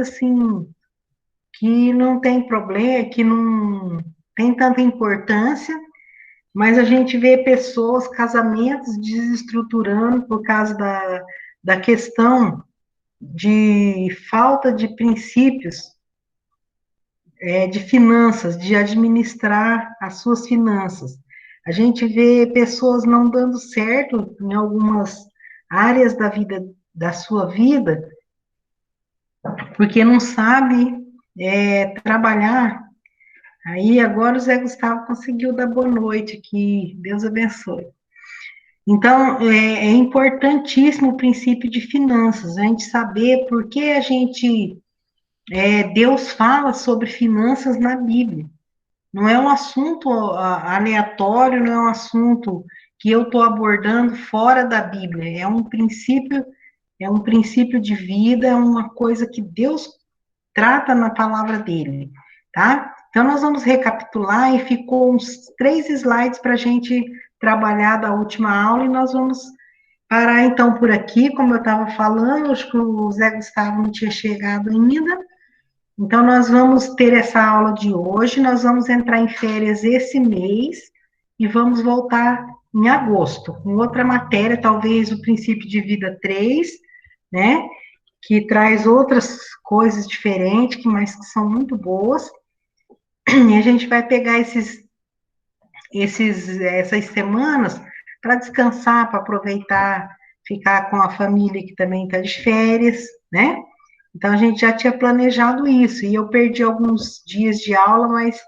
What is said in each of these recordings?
assim que não tem problema, que não tem tanta importância, mas a gente vê pessoas, casamentos desestruturando por causa da questão de falta de princípios, de finanças, de administrar as suas finanças. A gente vê pessoas não dando certo em algumas áreas da vida, da sua vida, porque não sabe trabalhar. Aí agora o Zé Gustavo conseguiu dar boa noite aqui, Deus abençoe. Então, é importantíssimo o princípio de finanças, a gente saber por que Deus fala sobre finanças na Bíblia. Não é um assunto aleatório, não é um assunto que eu estou abordando fora da Bíblia, é um princípio de vida, é uma coisa que Deus trata na palavra dele, tá? Então, nós vamos recapitular e ficou uns 3 slides para a gente trabalhar da última aula e nós vamos parar então por aqui, como eu estava falando, acho que o Zé Gustavo não tinha chegado ainda. Então, nós vamos ter essa aula de hoje, nós vamos entrar em férias esse mês e vamos voltar em agosto, com outra matéria, talvez o princípio de vida 3, né? Que traz outras coisas diferentes, mas que são muito boas. E a gente vai pegar essas semanas para descansar, para aproveitar, ficar com a família que também está de férias, né? Então a gente já tinha planejado isso, e eu perdi alguns dias de aula, mas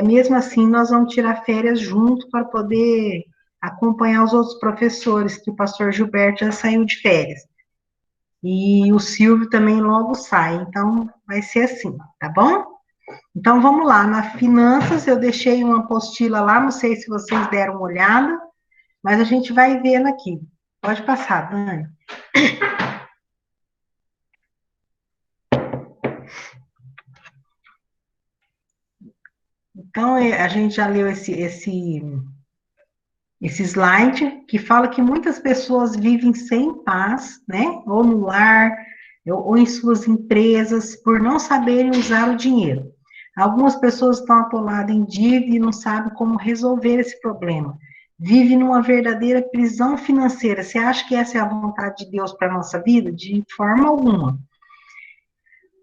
mesmo assim nós vamos tirar férias junto para poder acompanhar os outros professores, que o pastor Gilberto já saiu de férias. E o Silvio também logo sai, então vai ser assim, tá bom? Então vamos lá, na finanças eu deixei uma apostila lá, não sei se vocês deram uma olhada, mas a gente vai vendo aqui. Pode passar, Dani. Então a gente já leu esse slide que fala que muitas pessoas vivem sem paz, né? Ou no lar, ou em suas empresas, por não saberem usar o dinheiro. Algumas pessoas estão atoladas em dívida e não sabem como resolver esse problema. Vive numa verdadeira prisão financeira. Você acha que essa é a vontade de Deus para a nossa vida? De forma alguma.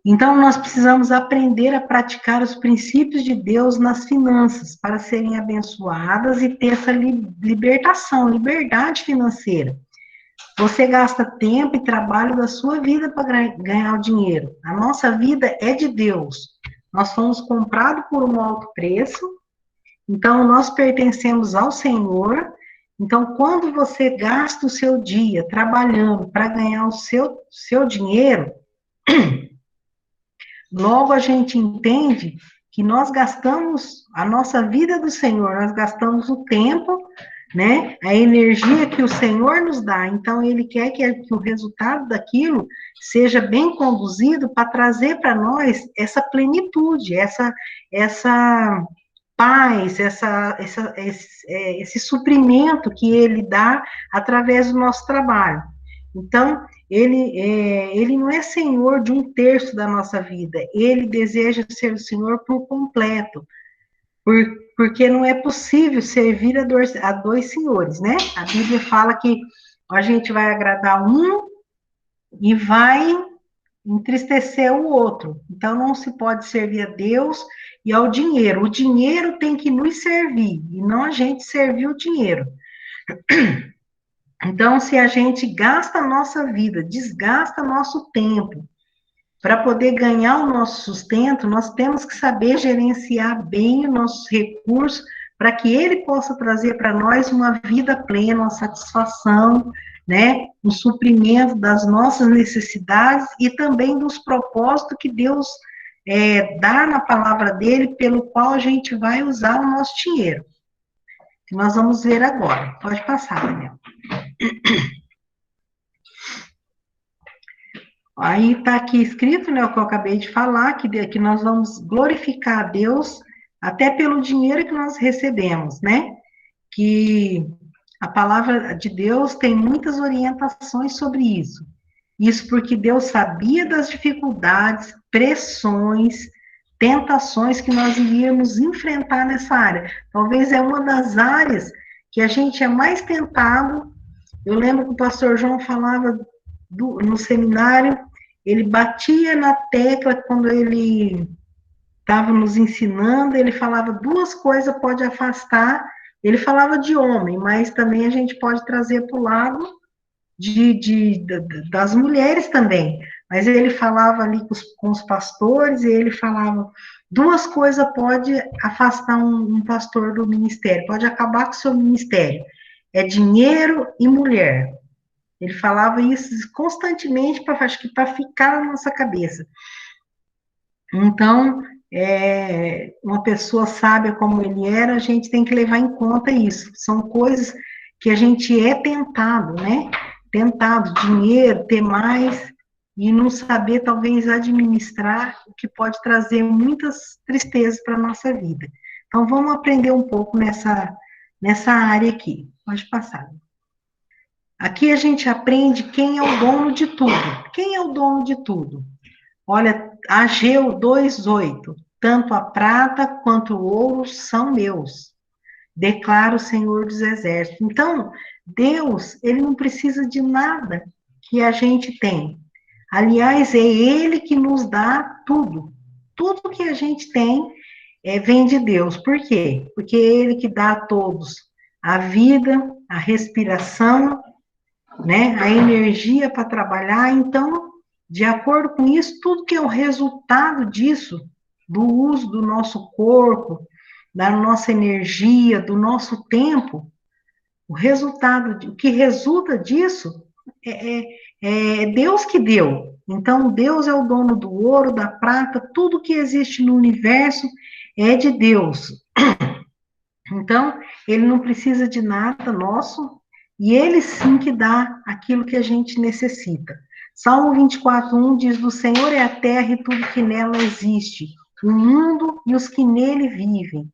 Então, nós precisamos aprender a praticar os princípios de Deus nas finanças, para serem abençoadas e ter essa libertação, liberdade financeira. Você gasta tempo e trabalho da sua vida para ganhar o dinheiro. A nossa vida é de Deus. Nós fomos comprados por um alto preço, então nós pertencemos ao Senhor. Então, quando você gasta o seu dia trabalhando para ganhar o seu dinheiro, logo a gente entende que nós gastamos a nossa vida do Senhor, nós gastamos o tempo, né? A energia que o Senhor nos dá. Então, Ele quer que o resultado daquilo seja bem conduzido para trazer para nós essa plenitude, essa paz, esse suprimento que Ele dá através do nosso trabalho. Então, ele não é senhor de 1/3 da nossa vida, ele deseja ser o senhor por completo, porque não é possível servir a dois senhores, né? A Bíblia fala que a gente vai agradar um e vai entristecer o outro. Então, não se pode servir a Deus e ao dinheiro. O dinheiro tem que nos servir, e não a gente servir o dinheiro. Então, se a gente gasta a nossa vida, desgasta nosso tempo, para poder ganhar o nosso sustento, nós temos que saber gerenciar bem os nossos recursos, para que ele possa trazer para nós uma vida plena, uma satisfação, né? Um suprimento das nossas necessidades e também dos propósitos que Deus dá na palavra dele, pelo qual a gente vai usar o nosso dinheiro. Que nós vamos ver agora. Pode passar, Daniel. Aí está aqui escrito, né, o que eu acabei de falar, que nós vamos glorificar a Deus até pelo dinheiro que nós recebemos, né? Que a palavra de Deus tem muitas orientações sobre isso. Isso porque Deus sabia das dificuldades, pressões, tentações que nós iríamos enfrentar nessa área. Talvez é uma das áreas que a gente é mais tentado. Eu lembro que o pastor João falava no seminário, ele batia na tecla quando ele estava nos ensinando, ele falava duas coisas pode afastar. Ele falava de homem, mas também a gente pode trazer para o lado das mulheres também. Mas ele falava ali com os pastores, e ele falava, duas coisas pode afastar um pastor do ministério, pode acabar com o seu ministério, é dinheiro e mulher. Ele falava isso constantemente, acho que para ficar na nossa cabeça. Então, uma pessoa sábia como ele era, a gente tem que levar em conta isso. São coisas que a gente é tentado, né? Tentado, dinheiro, ter mais, e não saber, talvez, administrar, o que pode trazer muitas tristezas para a nossa vida. Então, vamos aprender um pouco nessa área aqui. Pode passar. Aqui a gente aprende quem é o dono de tudo. Quem é o dono de tudo? Olha, Ageu 2:8. Tanto a prata quanto o ouro são meus, declara o Senhor dos Exércitos. Então, Deus, ele não precisa de nada que a gente tem. Aliás, é ele que nos dá tudo. Tudo que a gente tem vem de Deus. Por quê? Porque é ele que dá a todos a vida, a respiração, né, a energia para trabalhar. Então, de acordo com isso, tudo que é o resultado disso, do uso do nosso corpo, da nossa energia, do nosso tempo, o que resulta disso é Deus que deu. Então, Deus é o dono do ouro, da prata, tudo que existe no universo é de Deus. Então, ele não precisa de nada nosso, e ele sim que dá aquilo que a gente necessita. Salmo 24:1 diz: do Senhor é a terra e tudo que nela existe, o mundo e os que nele vivem.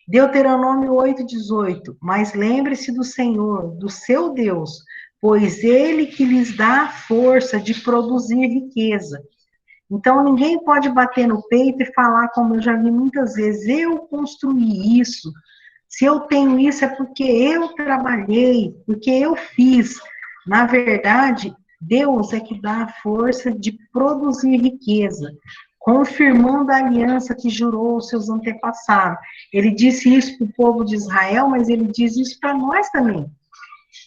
Deuteronômio 8:18: mas lembre-se do Senhor, do seu Deus, pois ele que lhes dá a força de produzir riqueza. Então, ninguém pode bater no peito e falar, como eu já vi muitas vezes, eu construí isso. Se eu tenho isso é porque eu trabalhei, porque eu fiz. Na verdade, Deus é que dá a força de produzir riqueza, confirmando a aliança que jurou aos seus antepassados. Ele disse isso para o povo de Israel, mas ele diz isso para nós também.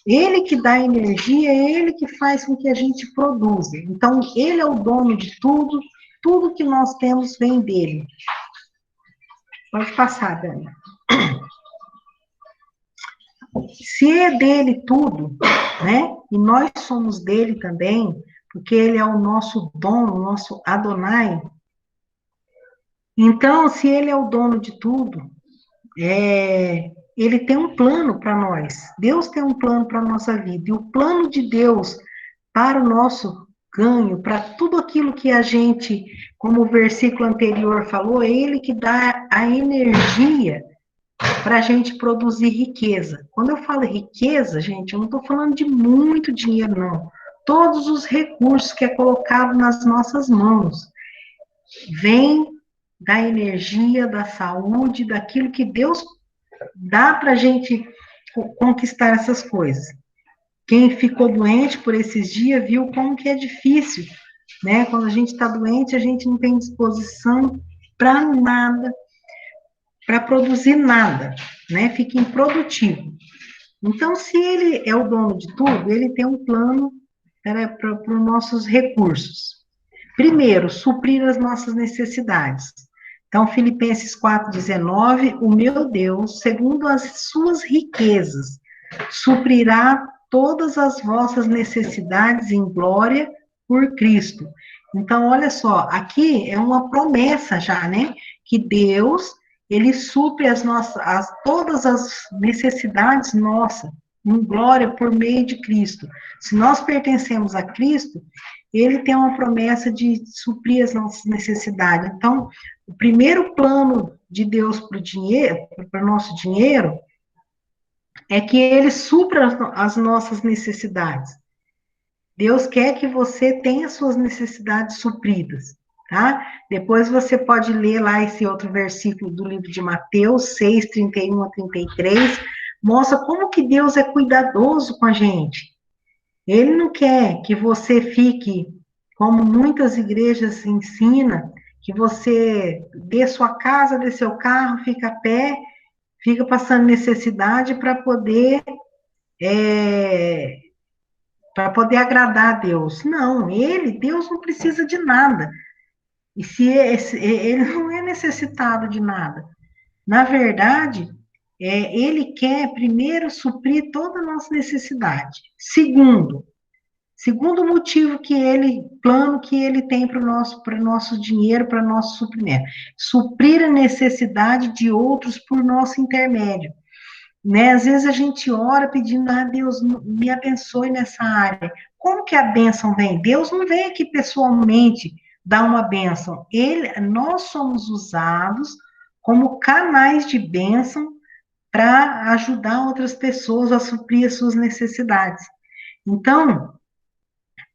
Ele que dá energia, é ele que faz com que a gente produza. Então, ele é o dono de tudo, tudo que nós temos vem dele. Pode passar, Dani. Se é dele tudo, né? E nós somos dele também, porque ele é o nosso dono, o nosso Adonai. Então, se ele é o dono de tudo, ele tem um plano para nós. Deus tem um plano para a nossa vida. E o plano de Deus para o nosso ganho, para tudo aquilo que a gente, como o versículo anterior falou, é ele que dá a energia para a gente produzir riqueza. Quando eu falo riqueza, gente, eu não estou falando de muito dinheiro, não. Todos os recursos que é colocado nas nossas mãos vêm da energia, da saúde, daquilo que Deus dá para a gente conquistar essas coisas. Quem ficou doente por esses dias viu como que é difícil, né? Quando a gente está doente, a gente não tem disposição para nada, para produzir nada, né? Fica improdutivo. Então, se ele é o dono de tudo, ele tem um plano para os nossos recursos. Primeiro, suprir as nossas necessidades. Então, Filipenses 4:19, o meu Deus, segundo as suas riquezas, suprirá todas as vossas necessidades em glória por Cristo. Então, olha só, aqui é uma promessa já, né? Que Deus, ele supre todas as necessidades nossas, em glória por meio de Cristo. Se nós pertencemos a Cristo, ele tem uma promessa de suprir as nossas necessidades. Então, o primeiro plano de Deus para o dinheiro, para o nosso dinheiro, é que ele supra as nossas necessidades. Deus quer que você tenha suas necessidades supridas, tá? Depois você pode ler lá esse outro versículo do livro de Mateus 6, 31 a 33, mostra como que Deus é cuidadoso com a gente. Ele não quer que você fique, como muitas igrejas ensinam, que você dê sua casa, dê seu carro, fica a pé, fica passando necessidade é, para poder agradar a Deus. Não, Deus não precisa de nada. E se ele não é necessitado de nada. Na verdade, ele quer primeiro suprir toda a nossa necessidade. Segundo motivo plano que ele tem para o nosso dinheiro, para o nosso suprimento, suprir a necessidade de outros por nosso intermédio. Né? Às vezes a gente ora pedindo, Deus, me abençoe nessa área. Como que a bênção vem? Deus não vem aqui pessoalmente dar uma bênção. Nós somos usados como canais de bênção para ajudar outras pessoas a suprir as suas necessidades. Então,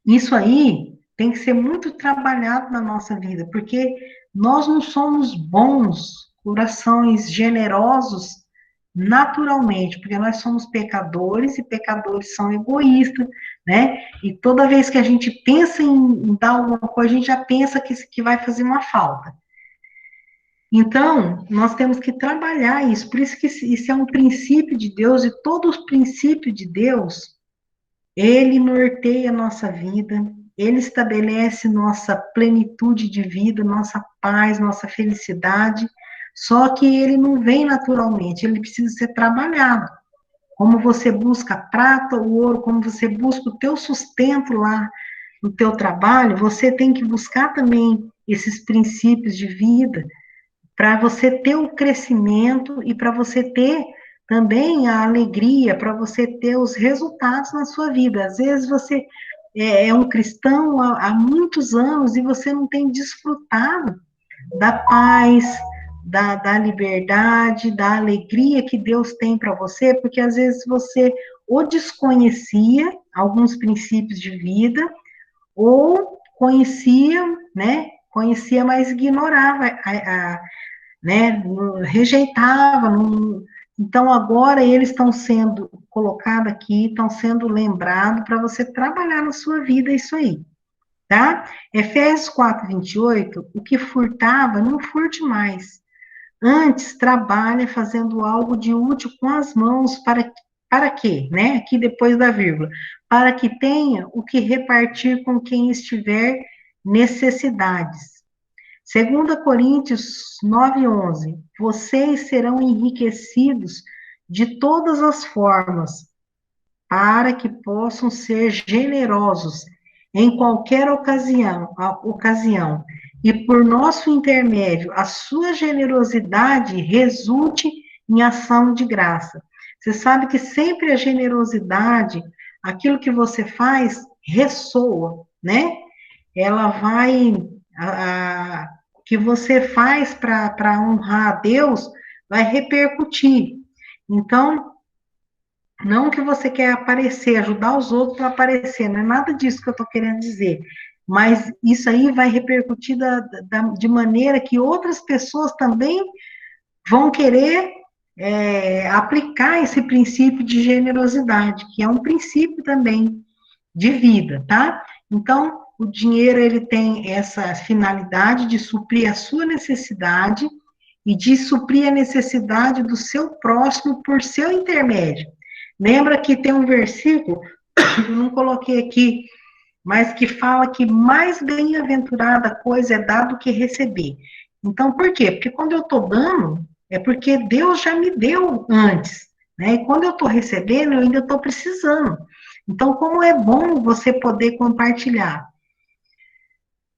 isso aí tem que ser muito trabalhado na nossa vida, porque nós não somos bons, corações generosos naturalmente, porque nós somos pecadores e pecadores são egoístas, né? E toda vez que a gente pensa em dar alguma coisa, a gente já pensa que vai fazer uma falta. Então, nós temos que trabalhar isso, por isso que isso é um princípio de Deus, e todo o princípio de Deus, ele norteia a nossa vida, ele estabelece nossa plenitude de vida, nossa paz, nossa felicidade, só que ele não vem naturalmente, ele precisa ser trabalhado. Como você busca a prata, o ouro, como você busca o teu sustento lá no teu trabalho, você tem que buscar também esses princípios de vida para você ter o crescimento e para você ter também a alegria, para você ter os resultados na sua vida. Às vezes você é um cristão há muitos anos e você não tem desfrutado da paz, da liberdade, da alegria que Deus tem para você, porque às vezes você ou desconhecia alguns princípios de vida, ou conhecia, né? Conhecia, mas ignorava né, rejeitava. Então, agora eles estão sendo colocados aqui, estão sendo lembrados para você trabalhar na sua vida isso aí, tá? Efésios 4, 28, o que furtava, não furte mais. Antes, trabalha fazendo algo de útil com as mãos, para quê? Né? Aqui depois da vírgula. Para que tenha o que repartir com quem estiver necessidades. 2 Coríntios 9:11, vocês serão enriquecidos de todas as formas, para que possam ser generosos em qualquer ocasião, e por nosso intermédio, a sua generosidade resulte em ação de graça. Você sabe que sempre a generosidade, aquilo que você faz, ressoa, né? Ela vai, que você faz para honrar a Deus, vai repercutir. Então, não que você quer aparecer, ajudar os outros para aparecer, não é nada disso que eu estou querendo dizer. Mas isso aí vai repercutir de maneira que outras pessoas também vão querer aplicar esse princípio de generosidade, que é um princípio também de vida, tá? Então, o dinheiro, ele tem essa finalidade de suprir a sua necessidade e de suprir a necessidade do seu próximo por seu intermédio. Lembra que tem um versículo, eu não coloquei aqui, mas que fala que mais bem-aventurada coisa é dar do que receber. Então, por quê? Porque quando eu estou dando, é porque Deus já me deu antes, né? E quando eu estou recebendo, eu ainda estou precisando. Então, como é bom você poder compartilhar.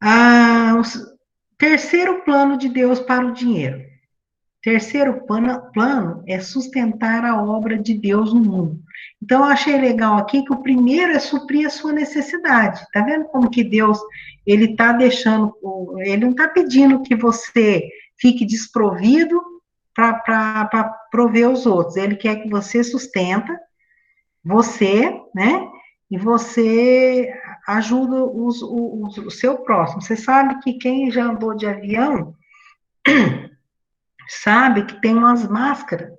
O terceiro plano de Deus para o dinheiro. Terceiro plano é sustentar a obra de Deus no mundo. Então, eu achei legal aqui que o primeiro é suprir a sua necessidade. Tá vendo como que Deus, ele tá deixando, ele não tá pedindo que você fique desprovido para prover os outros. Ele quer que você sustenta você, né? e você ajuda o seu próximo. Você sabe que quem já andou de avião sabe que tem umas máscaras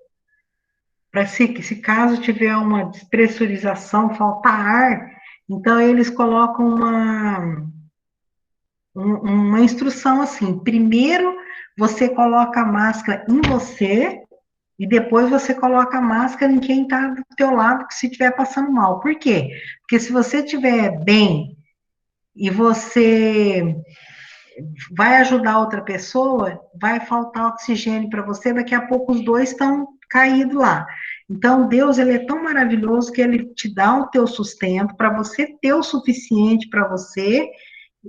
para se caso tiver uma despressurização, faltar ar, então eles colocam uma instrução assim: primeiro você coloca a máscara em você e depois você coloca a máscara em quem está do teu lado, que se estiver passando mal. Por quê? Porque se você estiver bem e você vai ajudar outra pessoa, vai faltar oxigênio para você, daqui a pouco os dois estão caídos lá. Então, Deus, ele é tão maravilhoso que ele te dá o teu sustento para você ter o suficiente para você,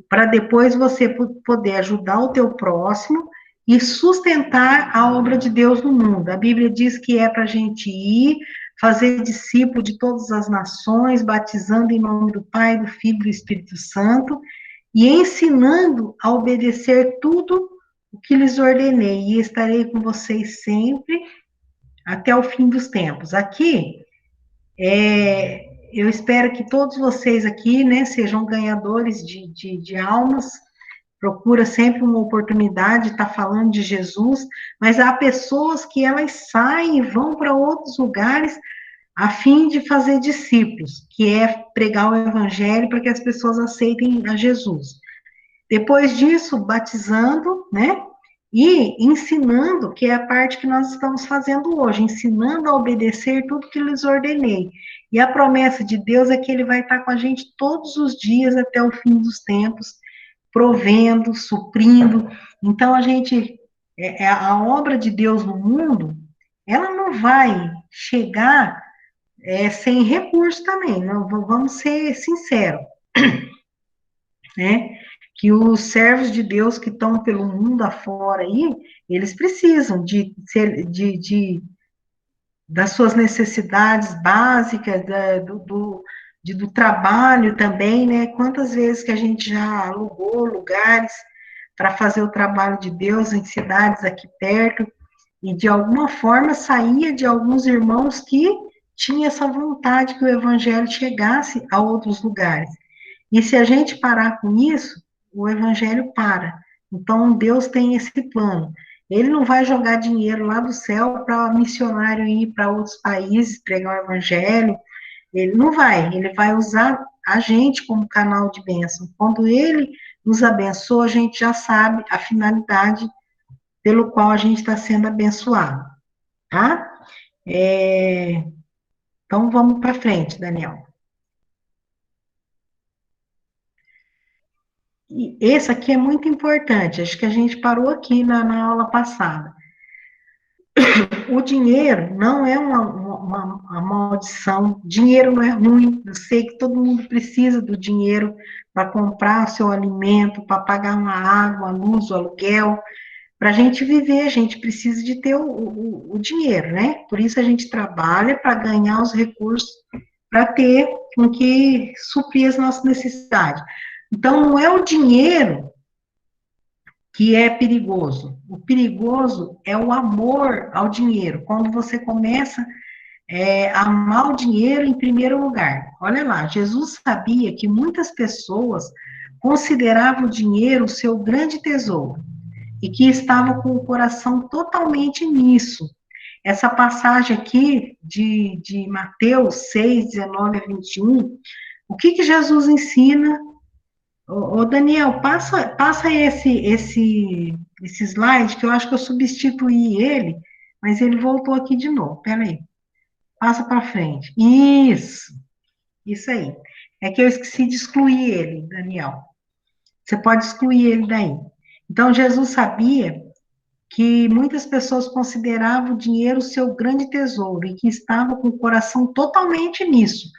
para depois você poder ajudar o teu próximo e sustentar a obra de Deus no mundo. A Bíblia diz que é para a gente ir, fazer discípulo de todas as nações, batizando em nome do Pai, do Filho e do Espírito Santo, e ensinando a obedecer tudo o que lhes ordenei, e estarei com vocês sempre até o fim dos tempos. Aqui, eu espero que todos vocês aqui, né, sejam ganhadores de almas, procura sempre uma oportunidade de estar falando de Jesus, mas há pessoas que elas saem e vão para outros lugares a fim de fazer discípulos, que é pregar o evangelho para que as pessoas aceitem a Jesus. Depois disso, batizando, né? E ensinando, que é a parte que nós estamos fazendo hoje, ensinando a obedecer tudo que lhes ordenei. E a promessa de Deus é que Ele vai estar com a gente todos os dias até o fim dos tempos, provendo, suprindo. Então, a gente, a obra de Deus no mundo, ela não vai chegar sem recurso também, não, vamos ser sinceros, né? Que os servos de Deus que estão pelo mundo afora aí, eles precisam das suas necessidades básicas, do trabalho também, né? Quantas vezes que a gente já alugou lugares para fazer o trabalho de Deus em cidades aqui perto, e de alguma forma saía de alguns irmãos que tinham essa vontade que o evangelho chegasse a outros lugares. E se a gente parar com isso, o evangelho para. Então, Deus tem esse plano. Ele não vai jogar dinheiro lá do céu para missionário ir para outros países pregar o evangelho. Ele não vai. Ele vai usar a gente como canal de bênção. Quando ele nos abençoa, a gente já sabe a finalidade pelo qual a gente está sendo abençoado, tá? Então, vamos para frente, Daniel. E esse aqui é muito importante, acho que a gente parou aqui na aula passada. O dinheiro não é uma maldição, dinheiro não é ruim, eu sei que todo mundo precisa do dinheiro para comprar o seu alimento, para pagar uma água, a luz, o aluguel, para a gente viver, a gente precisa de ter o dinheiro, né? Por isso a gente trabalha para ganhar os recursos, para ter com que suprir as nossas necessidades. Então, não é o dinheiro que é perigoso. O perigoso é o amor ao dinheiro. Quando você começa a amar o dinheiro em primeiro lugar. Olha lá, Jesus sabia que muitas pessoas consideravam o dinheiro o seu grande tesouro e que estavam com o coração totalmente nisso. Essa passagem aqui de Mateus 6, 19 a 21, o que Jesus ensina? Ô, Daniel, passa esse slide, que eu acho que eu substituí ele, mas ele voltou aqui de novo. Peraí, passa para frente. Isso aí. É que eu esqueci de excluir ele, Daniel. Você pode excluir ele daí. Então, Jesus sabia que muitas pessoas consideravam o dinheiro o seu grande tesouro e que estavam com o coração totalmente nisso.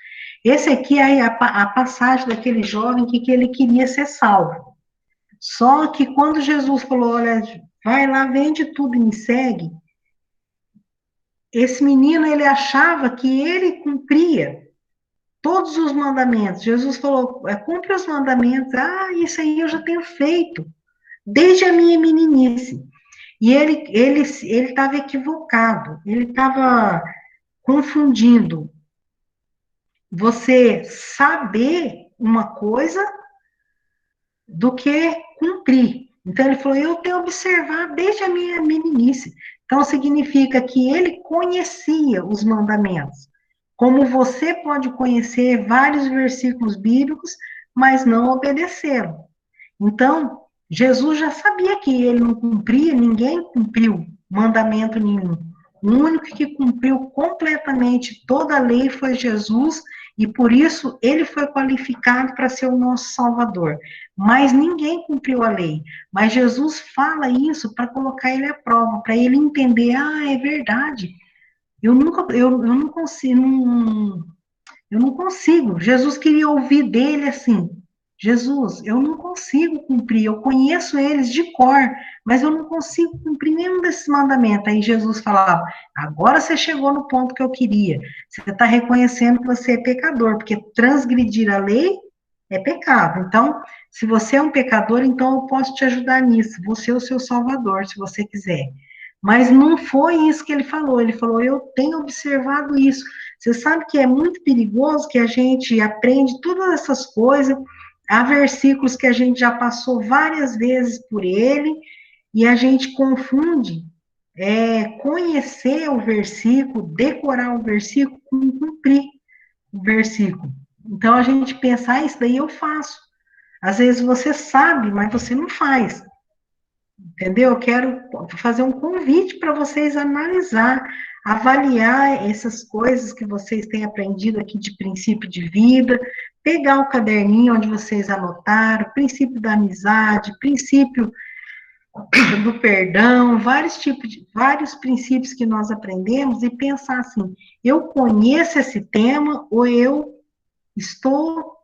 Esse aqui é a passagem daquele jovem que ele queria ser salvo. Só que quando Jesus falou, olha, vai lá, vende tudo e me segue, esse menino, ele achava que ele cumpria todos os mandamentos. Jesus falou, cumpre os mandamentos. Ah, isso aí eu já tenho feito, desde a minha meninice. E ele estava equivocado, ele estava confundindo você saber uma coisa do que cumprir. Então, ele falou, eu tenho observado desde a minha meninice. Então, significa que ele conhecia os mandamentos. Como você pode conhecer vários versículos bíblicos, mas não obedecê-lo. Então, Jesus já sabia que ele não cumpria, ninguém cumpriu mandamento nenhum. O único que cumpriu completamente toda a lei foi Jesus, e por isso ele foi qualificado para ser o nosso Salvador. Mas ninguém cumpriu a lei. Mas Jesus fala isso para colocar ele à prova, para ele entender, é verdade. Eu não consigo, eu não consigo. Jesus queria ouvir dele assim: Jesus, eu não consigo cumprir, eu conheço eles de cor, mas eu não consigo cumprir nenhum desses mandamentos. Aí Jesus falava: agora você chegou no ponto que eu queria. Você está reconhecendo que você é pecador, porque transgredir a lei é pecado. Então, se você é um pecador, então eu posso te ajudar nisso. Você é o seu salvador, se você quiser. Mas não foi isso que ele falou. Ele falou: eu tenho observado isso. Você sabe que é muito perigoso que a gente aprende todas essas coisas. Há versículos que a gente já passou várias vezes por ele e a gente confunde conhecer o versículo, decorar o versículo com cumprir o versículo. Então a gente pensa, isso daí eu faço. Às vezes você sabe, mas você não faz. Entendeu? Eu quero fazer um convite para vocês analisar, avaliar essas coisas que vocês têm aprendido aqui de princípio de vida, pegar o caderninho onde vocês anotaram, princípio da amizade, princípio do perdão, vários princípios que nós aprendemos e pensar assim, eu conheço esse tema ou eu estou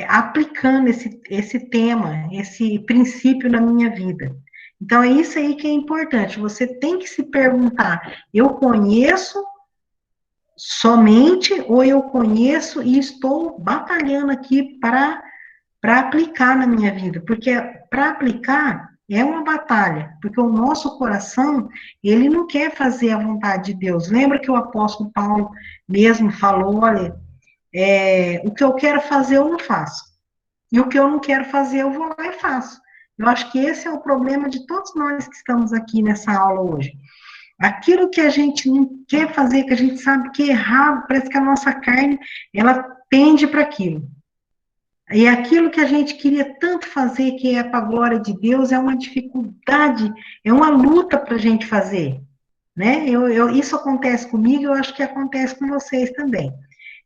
aplicando esse tema, esse princípio na minha vida. Então, é isso aí que é importante. Você tem que se perguntar: eu conheço somente ou eu conheço e estou batalhando aqui para aplicar na minha vida? Porque para aplicar é uma batalha, porque o nosso coração, ele não quer fazer a vontade de Deus. Lembra que o apóstolo Paulo mesmo falou: olha, o que eu quero fazer eu não faço. E o que eu não quero fazer, eu vou lá e faço. Eu acho que esse é o problema de todos nós que estamos aqui nessa aula hoje. Aquilo que a gente não quer fazer, que a gente sabe que é errado, parece que a nossa carne, ela tende para aquilo. E aquilo que a gente queria tanto fazer, que é para a glória de Deus, é uma dificuldade, é uma luta para a gente fazer. Né? Isso acontece comigo, eu acho que acontece com vocês também.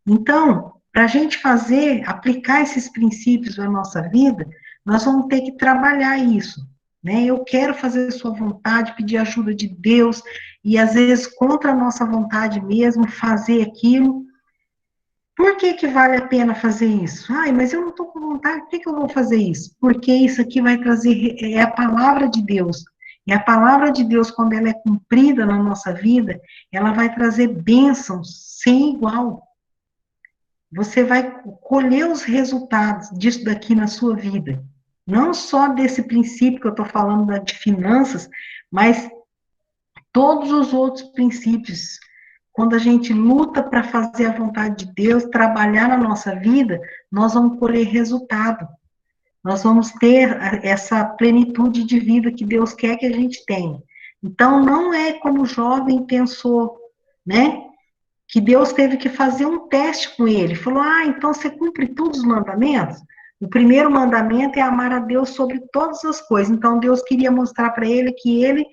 Então, para a gente fazer, aplicar esses princípios na nossa vida, nós vamos ter que trabalhar isso, né? Eu quero fazer a sua vontade, pedir ajuda de Deus, e às vezes contra a nossa vontade mesmo, fazer aquilo. Por que que vale a pena fazer isso? Ai, mas eu não estou com vontade, por que que eu vou fazer isso? Porque isso aqui vai trazer, é a palavra de Deus. E a palavra de Deus, quando ela é cumprida na nossa vida, ela vai trazer bênçãos sem igual. Você vai colher os resultados disso daqui na sua vida. Não só desse princípio que eu estou falando de finanças, mas todos os outros princípios. Quando a gente luta para fazer a vontade de Deus, trabalhar na nossa vida, nós vamos colher resultado. Nós vamos ter essa plenitude de vida que Deus quer que a gente tenha. Então, não é como o jovem pensou, né? Que Deus teve que fazer um teste com ele. Falou: então você cumpre todos os mandamentos? O primeiro mandamento é amar a Deus sobre todas as coisas. Então Deus queria mostrar para ele que ele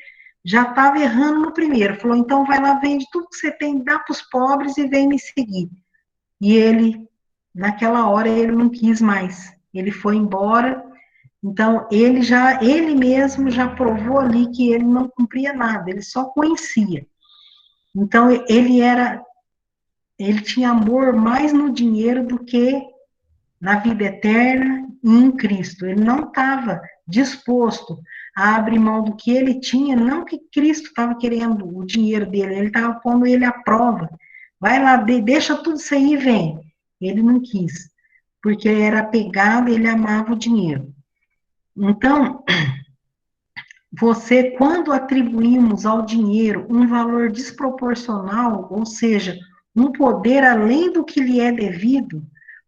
já estava errando no primeiro. Falou: então vai lá, vende tudo que você tem, dá para os pobres e vem me seguir. E ele, naquela hora, ele não quis mais. Ele foi embora. Então ele mesmo já provou ali que ele não cumpria nada, ele só conhecia. Então ele tinha amor mais no dinheiro do que na vida eterna e em Cristo. Ele não estava disposto a abrir mão do que ele tinha, não que Cristo estava querendo o dinheiro dele, ele estava pondo ele à prova. Vai lá, deixa tudo isso aí e vem. Ele não quis, porque ele era apegado, ele amava o dinheiro. Então, quando atribuímos ao dinheiro um valor desproporcional, ou seja, um poder além do que lhe é devido,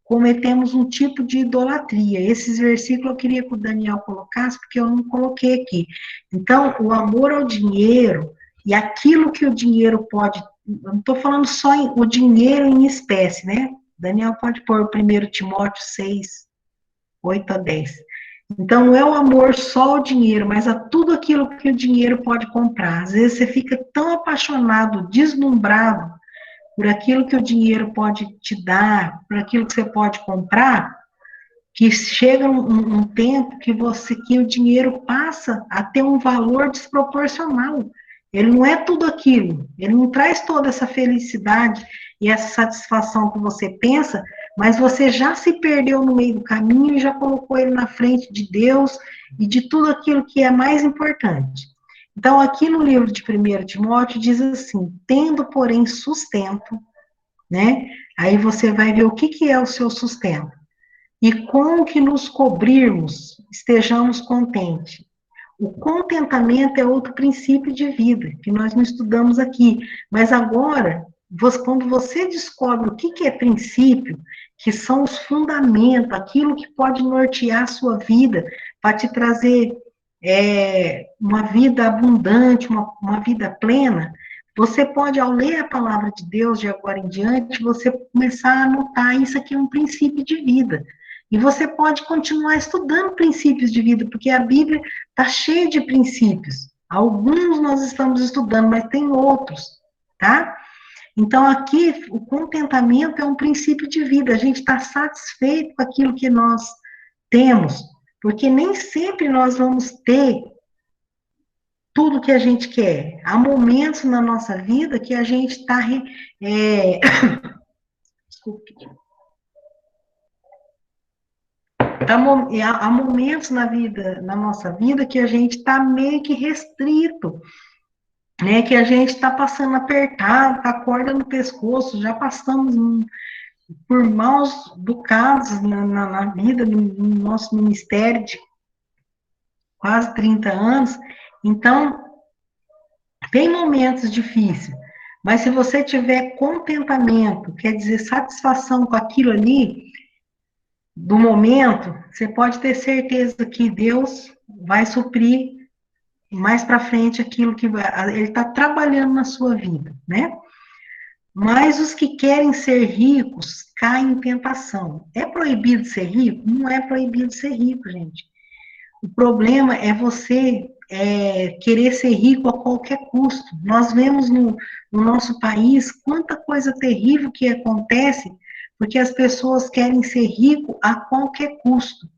cometemos um tipo de idolatria. Esses versículos eu queria que o Daniel colocasse, porque eu não coloquei aqui. Então, o amor ao dinheiro e aquilo que o dinheiro pode. Eu não estou falando só o dinheiro em espécie, né? Daniel pode pôr o 1 Timóteo 6, 8 a 10. Então, não é o amor só ao dinheiro, mas a tudo aquilo que o dinheiro pode comprar. Às vezes você fica tão apaixonado, deslumbrado por aquilo que o dinheiro pode te dar, por aquilo que você pode comprar, que chega um tempo que o dinheiro passa a ter um valor desproporcional. Ele não é tudo aquilo, ele não traz toda essa felicidade e essa satisfação que você pensa, mas você já se perdeu no meio do caminho e já colocou ele na frente de Deus e de tudo aquilo que é mais importante. Então, aqui no livro de 1 Timóteo diz assim: tendo, porém, sustento, né? Aí você vai ver o que é o seu sustento. E com o que nos cobrirmos, estejamos contentes. O contentamento é outro princípio de vida, que nós não estudamos aqui. Mas agora, quando você descobre o que é princípio, que são os fundamentos, aquilo que pode nortear a sua vida, para te trazer uma vida abundante, uma vida plena, você pode, ao ler a palavra de Deus de agora em diante, você começar a notar isso aqui é um princípio de vida. E você pode continuar estudando princípios de vida, porque a Bíblia está cheia de princípios. Alguns nós estamos estudando, mas tem outros, tá? Então, aqui, o contentamento é um princípio de vida. A gente está satisfeito com aquilo que nós temos, porque nem sempre nós vamos ter tudo que a gente quer. Há momentos na nossa vida que a gente está. Desculpe. Há momentos na nossa vida, que a gente está meio que restrito, né? Que a gente está passando apertado, com a corda no pescoço, já passamos por maus bocados na vida, no nosso ministério de quase 30 anos. Então, tem momentos difíceis, mas se você tiver contentamento, quer dizer, satisfação com aquilo ali, do momento, você pode ter certeza que Deus vai suprir mais para frente aquilo que ele está trabalhando na sua vida, né? Mas os que querem ser ricos caem em tentação. É proibido ser rico? Não é proibido ser rico, gente. O problema é você querer ser rico a qualquer custo. Nós vemos no nosso país quanta coisa terrível que acontece porque as pessoas querem ser rico a qualquer custo.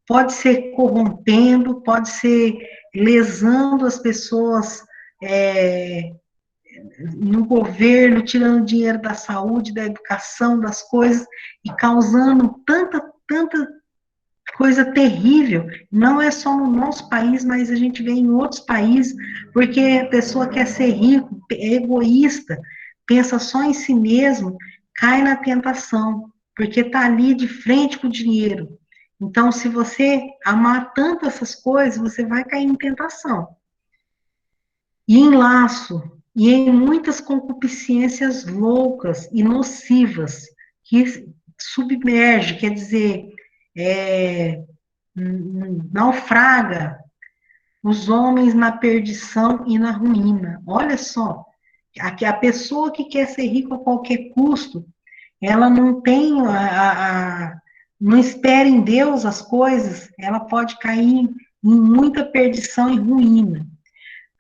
Pode ser corrompendo, pode ser lesando as pessoas no governo, tirando dinheiro da saúde, da educação, das coisas, e causando tanta coisa terrível. Não é só no nosso país, mas a gente vê em outros países, porque a pessoa quer ser rico, é egoísta, pensa só em si mesmo, cai na tentação, porque está ali de frente com o dinheiro. Então, se você amar tanto essas coisas, você vai cair em tentação. E em laço, e em muitas concupiscências loucas e nocivas, que submerge, quer dizer, naufraga os homens na perdição e na ruína. Olha só, a pessoa que quer ser rica a qualquer custo, ela não tem não espera em Deus as coisas, ela pode cair em muita perdição e ruína.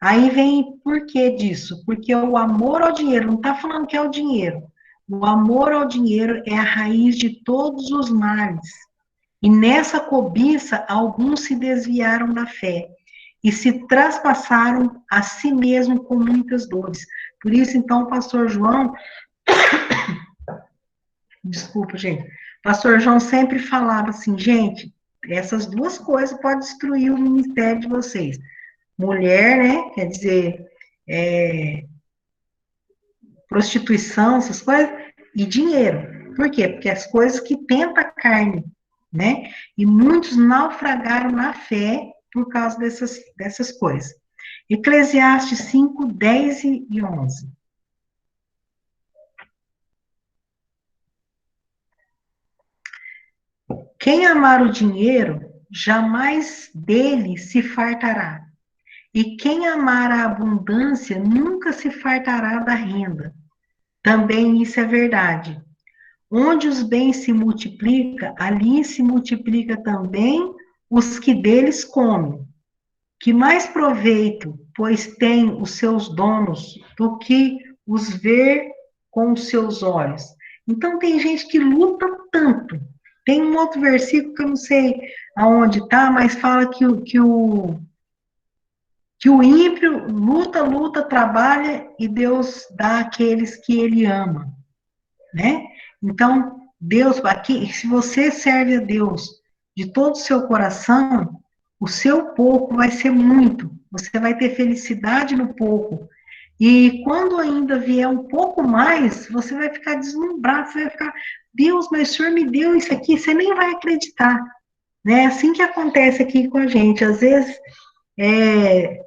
Aí vem por que disso? Porque o amor ao dinheiro, não está falando que é o dinheiro. O amor ao dinheiro é a raiz de todos os males. E nessa cobiça, alguns se desviaram da fé e se traspassaram a si mesmo com muitas dores. Por isso, então, o pastor João, desculpa, gente, o pastor João sempre falava assim, gente, essas duas coisas podem destruir o ministério de vocês. Mulher, né, quer dizer, prostituição, essas coisas, e dinheiro. Por quê? Porque as coisas que tentam a carne, né? E muitos naufragaram na fé por causa dessas coisas. Eclesiastes 5, 10 e 11. Quem amar o dinheiro, jamais dele se fartará. E quem amar a abundância, nunca se fartará da renda. Também isso é verdade. Onde os bens se multiplicam, ali se multiplica também os que deles comem. Que mais proveito, pois tem os seus donos, do que os ver com os seus olhos. Então, tem gente que luta tanto. Tem um outro versículo que eu não sei aonde está, mas fala que o ímpio luta, luta, trabalha e Deus dá àqueles que ele ama, né? Então, Deus, aqui, se você serve a Deus de todo o seu coração, o seu pouco vai ser muito. Você vai ter felicidade no pouco. E quando ainda vier um pouco mais, você vai ficar deslumbrado, você vai ficar, Deus, mas o Senhor me deu isso aqui, você nem vai acreditar. Né? É assim que acontece aqui com a gente. Às vezes,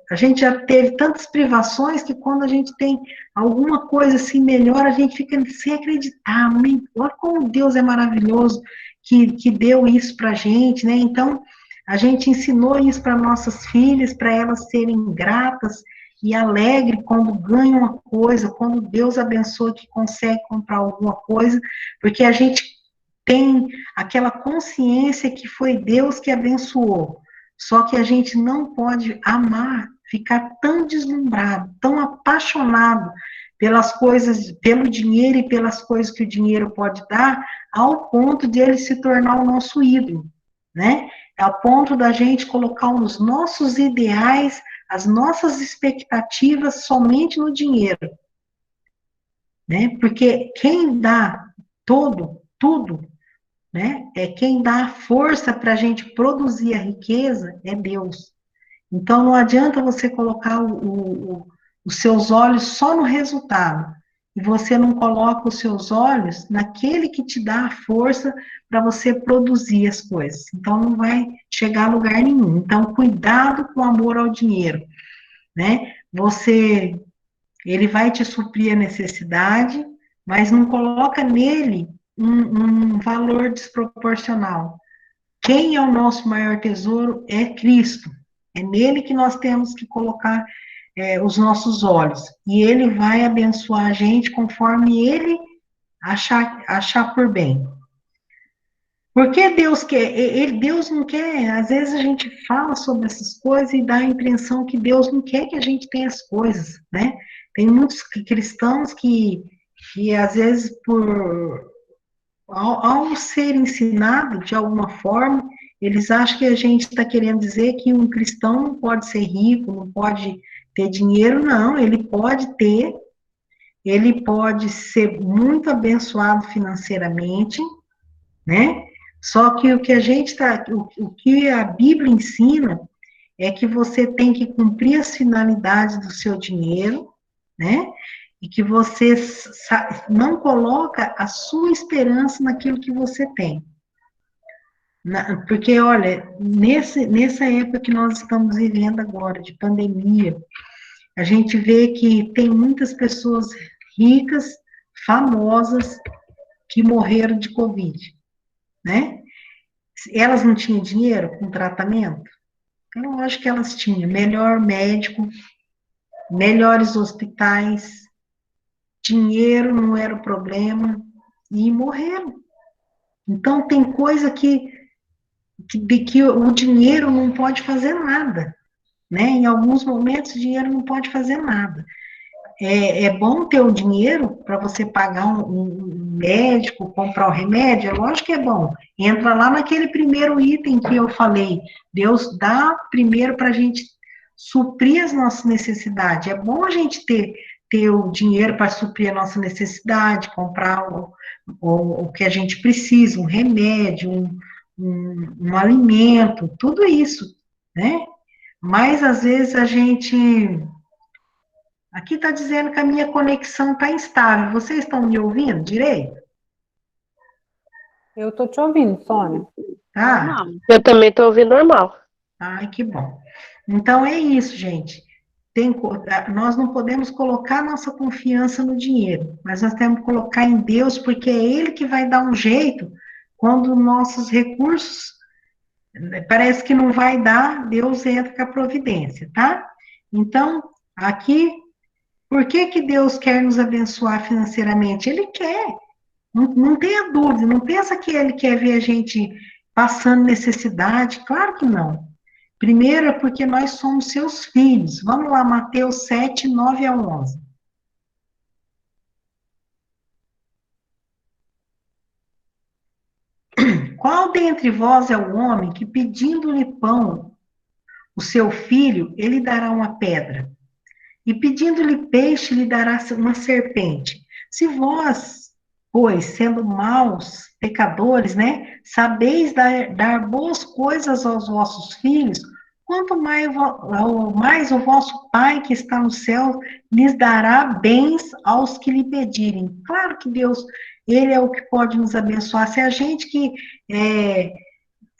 a gente já teve tantas privações que quando a gente tem alguma coisa assim melhor, a gente fica sem acreditar. Olha como Deus é maravilhoso que deu isso para a gente, né? Então, a gente ensinou isso para nossas filhas, para elas serem gratas e alegres quando ganham uma coisa, quando Deus abençoa que consegue comprar alguma coisa, porque a gente tem aquela consciência que foi Deus que abençoou. Só que a gente não pode amar, ficar tão deslumbrado, tão apaixonado pelas coisas, pelo dinheiro e pelas coisas que o dinheiro pode dar, ao ponto de ele se tornar o nosso ídolo, né? Ao ponto da gente colocar os nossos ideais, as nossas expectativas somente no dinheiro, né? Porque quem dá tudo, né? É quem dá a força para a gente produzir a riqueza é Deus. Então, não adianta você colocar os seus olhos só no resultado, e você não coloca os seus olhos naquele que te dá a força para você produzir as coisas. Então, não vai chegar a lugar nenhum. Então, cuidado com o amor ao dinheiro, né? Ele vai te suprir a necessidade, mas não coloca nele um valor desproporcional. Quem é o nosso maior tesouro é Cristo. É nele que nós temos que colocar os nossos olhos. E ele vai abençoar a gente conforme ele achar por bem. Porque Deus quer, Deus não quer, às vezes a gente fala sobre essas coisas e dá a impressão que Deus não quer que a gente tenha as coisas, né? Tem muitos cristãos que às vezes, ao ser ensinado de alguma forma, eles acham que a gente está querendo dizer que um cristão não pode ser rico, não pode ter dinheiro, não, ele pode ter, ele pode ser muito abençoado financeiramente, né? Só que o que a gente tá, o que a Bíblia ensina é que você tem que cumprir as finalidades do seu dinheiro, né? E que você não coloca a sua esperança naquilo que você tem. Porque, olha, nessa época que nós estamos vivendo agora, de pandemia, a gente vê que tem muitas pessoas ricas, famosas, que morreram de Covid, né? Elas não tinham dinheiro com tratamento? É lógico que elas tinham. Melhor médico, melhores hospitais, dinheiro não era o problema, e morreram. Então, tem coisa que o dinheiro não pode fazer nada, né? Em alguns momentos, o dinheiro não pode fazer nada. É bom ter o dinheiro para você pagar um médico, comprar o remédio, é lógico que é bom. Entra lá naquele primeiro item que eu falei. Deus dá primeiro para a gente suprir as nossas necessidades. É bom a gente ter o dinheiro para suprir a nossa necessidade, comprar o que a gente precisa, um remédio, um alimento, tudo isso, né? Mas às vezes a gente. Aqui está dizendo que a minha conexão está instável. Vocês estão me ouvindo direito? Eu tô te ouvindo, Sônia. Tá? Normal. Eu também estou ouvindo normal. Ai, que bom. Então é isso, gente. Nós não podemos colocar nossa confiança no dinheiro, mas nós temos que colocar em Deus, porque é Ele que vai dar um jeito quando nossos recursos parece que não vai dar, Deus entra com a providência, tá? Então, aqui, por que que Deus quer nos abençoar financeiramente? Ele quer, não tenha dúvida, não pensa que Ele quer ver a gente passando necessidade, claro que não. Primeiro é porque nós somos seus filhos. Vamos lá, Mateus 7, 9 a 11. Qual dentre vós é o homem que, pedindo-lhe pão, o seu filho, ele dará uma pedra? E pedindo-lhe peixe, lhe dará uma serpente. Se vós, pois, sendo maus, pecadores, né, sabeis dar boas coisas aos vossos filhos, quanto mais o vosso Pai que está no céu lhes dará bens aos que lhe pedirem. Claro que Deus, Ele é o que pode nos abençoar. Se a gente que é,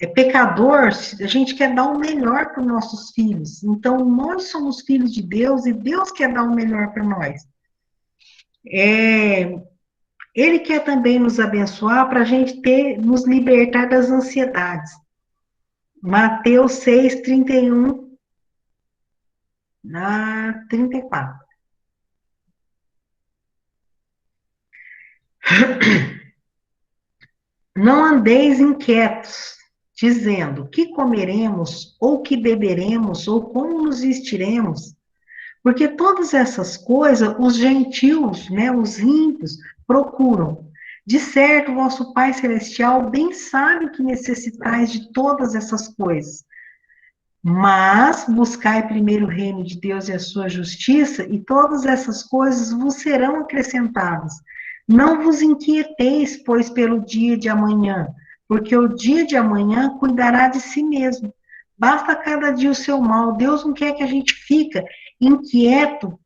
é pecador, a gente quer dar o melhor para os nossos filhos. Então, nós somos filhos de Deus e Deus quer dar o melhor para nós. É, ele quer também nos abençoar para a gente nos libertar das ansiedades. Mateus 6, 31 a 34. Não andeis inquietos, dizendo: que comeremos, ou que beberemos, ou como nos vestiremos? Porque todas essas coisas os gentios, né, os ímpios, procuram. De certo, vosso Pai Celestial bem sabe que necessitais de todas essas coisas. Mas buscai primeiro o reino de Deus e a sua justiça, e todas essas coisas vos serão acrescentadas. Não vos inquieteis, pois, pelo dia de amanhã, porque o dia de amanhã cuidará de si mesmo. Basta cada dia o seu mal. Deus não quer que a gente fique inquieto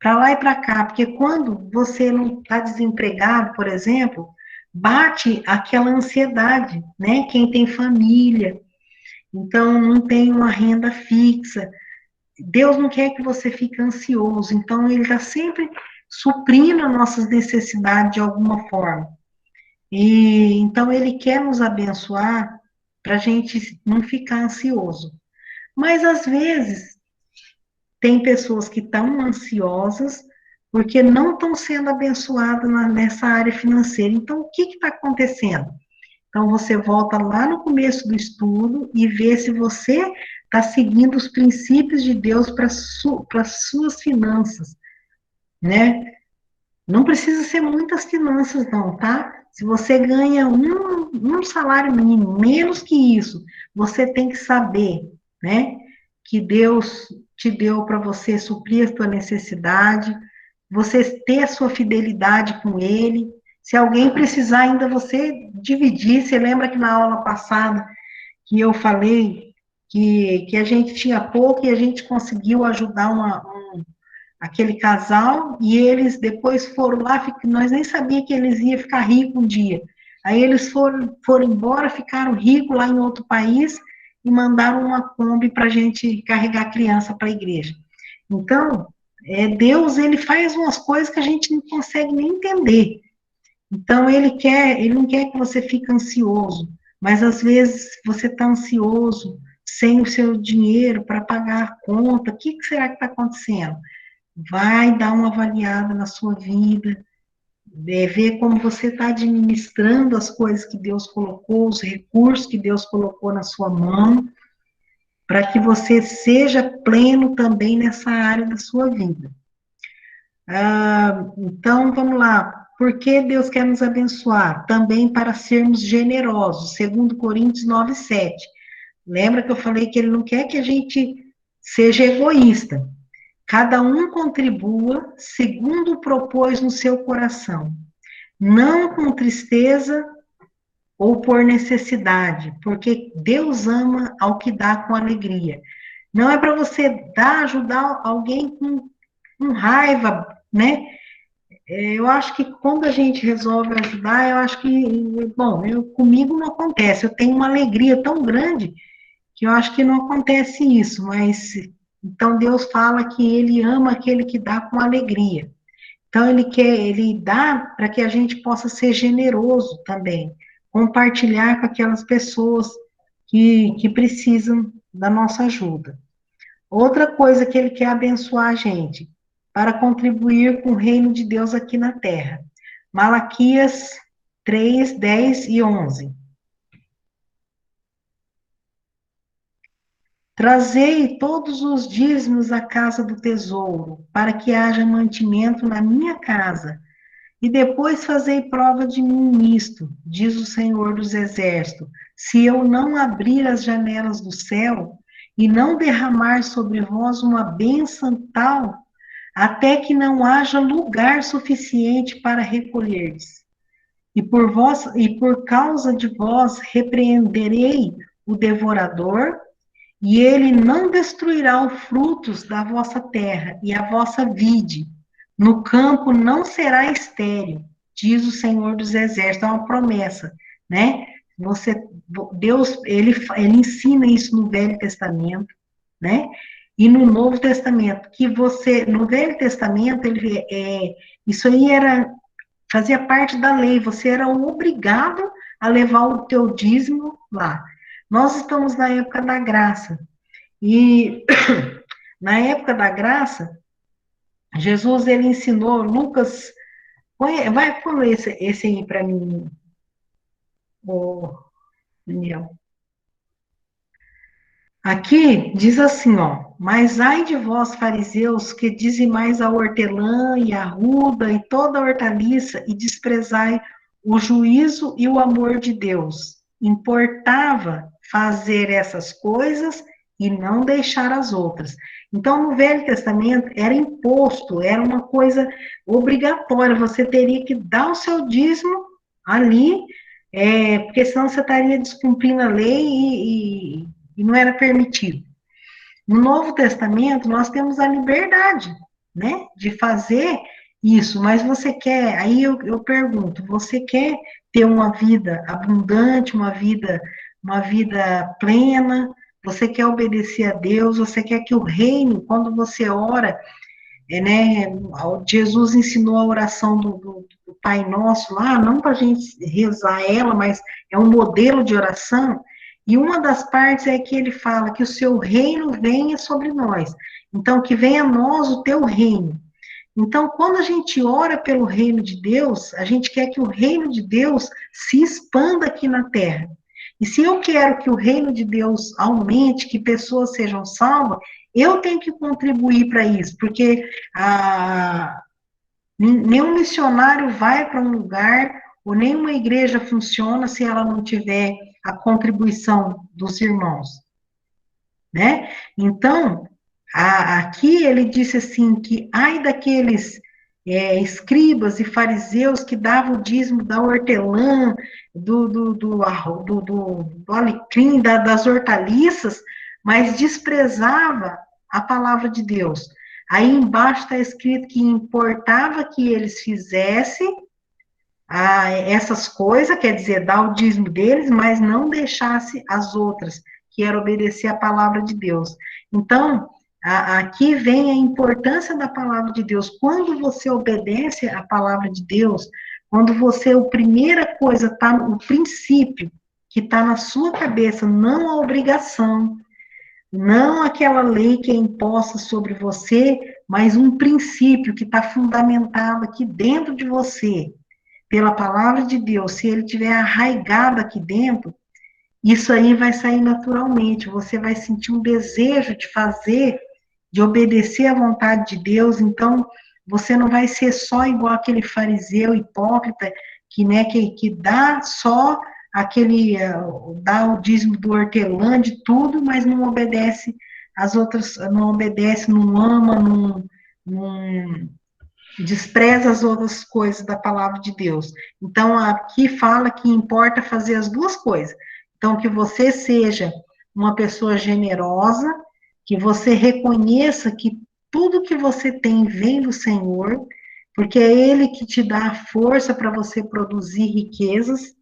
para lá e para cá, porque quando você não está desempregado, por exemplo, bate aquela ansiedade, né? Quem tem família, então não tem uma renda fixa. Deus não quer que você fique ansioso, então Ele está sempre suprindo as nossas necessidades de alguma forma. E então Ele quer nos abençoar para a gente não ficar ansioso. Mas às vezes tem pessoas que estão ansiosas porque não estão sendo abençoadas nessa área financeira. Então, o que está acontecendo? Então, você volta lá no começo do estudo e vê se você está seguindo os princípios de Deus para as suas finanças, né? Não precisa ser muitas finanças, não, tá? Se você ganha um salário mínimo, menos que isso, você tem que saber, né? Que Deus te deu para você suprir a sua necessidade, você ter a sua fidelidade com Ele. Se alguém precisar ainda você dividir, você lembra que na aula passada que eu falei que a gente tinha pouco e a gente conseguiu ajudar aquele casal, e eles depois foram lá, nós nem sabíamos que eles iam ficar ricos um dia. Aí eles foram embora, ficaram ricos lá em outro país, e mandaram uma Kombi para a gente carregar a criança para a igreja. Então, Deus, ele faz umas coisas que a gente não consegue nem entender. Então, ele não quer que você fique ansioso, mas às vezes você está ansioso, sem o seu dinheiro para pagar a conta, o que será que está acontecendo? Vai dar uma avaliada na sua vida, ver como você está administrando as coisas que Deus colocou, os recursos que Deus colocou na sua mão, para que você seja pleno também nessa área da sua vida. Então, vamos lá. Por que Deus quer nos abençoar? Também para sermos generosos, segundo Coríntios 9, 7. Lembra que eu falei que ele não quer que a gente seja egoísta. Cada um contribua segundo propôs no seu coração, não com tristeza ou por necessidade, porque Deus ama ao que dá com alegria. Não é para você ajudar alguém com raiva, né? Eu acho que quando a gente resolve ajudar, eu acho que, bom, comigo não acontece. Eu tenho uma alegria tão grande que eu acho que não acontece isso, mas então Deus fala que Ele ama aquele que dá com alegria. Então Ele dá para que a gente possa ser generoso também, compartilhar com aquelas pessoas que precisam da nossa ajuda. Outra coisa que ele quer abençoar a gente, para contribuir com o reino de Deus aqui na terra. Malaquias 3, 10 e 11. Trazei todos os dízimos à casa do tesouro, para que haja mantimento na minha casa, e depois fazei prova de mim nisto, diz o Senhor dos Exércitos, se eu não abrir as janelas do céu e não derramar sobre vós uma bênção tal, até que não haja lugar suficiente para recolher-lhes. E por causa de vós repreenderei o devorador, e ele não destruirá os frutos da vossa terra e a vossa vide. No campo não será estéril, diz o Senhor dos Exércitos. É uma promessa, né? Deus, ele ensina isso no Velho Testamento, né? E no Novo Testamento, que você, no Velho Testamento, isso aí fazia parte da lei, você era obrigado a levar o teu dízimo lá. Nós estamos na época da graça, e na época da graça, Jesus, ele ensinou, Lucas, vai pôr esse aí para mim, o Daniel. Aqui diz assim, ó, mas ai de vós, fariseus, que dizimais a hortelã e a ruda e toda a hortaliça e desprezai o juízo e o amor de Deus. Importava fazer essas coisas e não deixar as outras. Então, no Velho Testamento, era imposto, era uma coisa obrigatória, você teria que dar o seu dízimo ali, porque senão você estaria descumprindo a lei e não era permitido. No Novo Testamento, nós temos a liberdade, né, de fazer isso, mas você quer, aí eu pergunto, você quer ter uma vida abundante, uma vida plena, você quer obedecer a Deus, você quer que o reino, quando você ora, né, Jesus ensinou a oração do Pai Nosso lá, não para a gente rezar ela, mas é um modelo de oração, e uma das partes é que ele fala que o seu reino venha sobre nós, então que venha a nós o teu reino. Então, quando a gente ora pelo reino de Deus, a gente quer que o reino de Deus se expanda aqui na terra. E se eu quero que o reino de Deus aumente, que pessoas sejam salvas, eu tenho que contribuir para isso, porque nenhum missionário vai para um lugar, ou nenhuma igreja funciona se ela não tiver a contribuição dos irmãos, né? Então, aqui ele disse assim, que ai daqueles escribas e fariseus que davam o dízimo da hortelã, do alecrim, das hortaliças, mas desprezava a palavra de Deus. Aí embaixo está escrito que importava que eles fizessem essas coisas, quer dizer, dar o dízimo deles, mas não deixasse as outras, que era obedecer a palavra de Deus. Então, aqui vem a importância da palavra de Deus. Quando você obedece a palavra de Deus, quando você, a primeira coisa, está no princípio, que está na sua cabeça, não a obrigação, não aquela lei que é imposta sobre você, mas um princípio que está fundamentado aqui dentro de você, pela palavra de Deus, se ele tiver arraigado aqui dentro, isso aí vai sair naturalmente, você vai sentir um desejo de fazer, de obedecer à vontade de Deus, então você não vai ser só igual aquele fariseu hipócrita, que dá só dá o dízimo do hortelã, de tudo, mas não obedece as outras, não obedece, não ama, não despreza as outras coisas da palavra de Deus. Então, aqui fala que importa fazer as duas coisas. Então, que você seja uma pessoa generosa, que você reconheça que tudo que você tem vem do Senhor, porque é Ele que te dá a força para você produzir riquezas,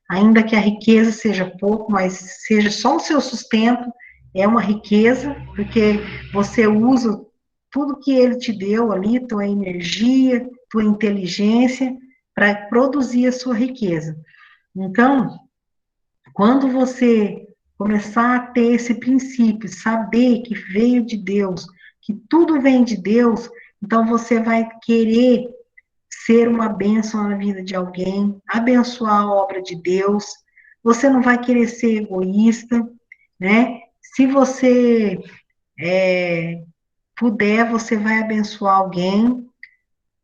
ainda que a riqueza seja pouco, mas seja só o seu sustento, é uma riqueza, porque você usa tudo que ele te deu ali, tua energia, tua inteligência, para produzir a sua riqueza. Então, Quando você começar a ter esse princípio, saber que veio de Deus, que tudo vem de Deus, então você vai querer ser uma bênção na vida de alguém, abençoar a obra de Deus. Você não vai querer ser egoísta, né? Se você puder, você vai abençoar alguém.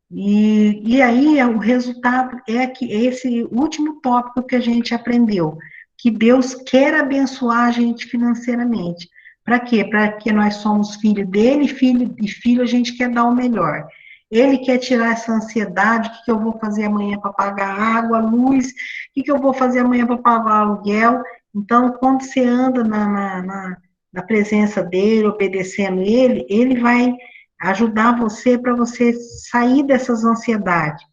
E aí o resultado é que esse último tópico que a gente aprendeu, que Deus quer abençoar a gente financeiramente. Para quê? Para que nós somos filho dele, filho e filho, a gente quer dar o melhor. Ele quer tirar essa ansiedade, o que, que eu vou fazer amanhã para pagar água, luz, o que, que eu vou fazer amanhã para pagar aluguel. Então, quando você anda na presença dele, obedecendo ele, ele vai ajudar você para você sair dessas ansiedades.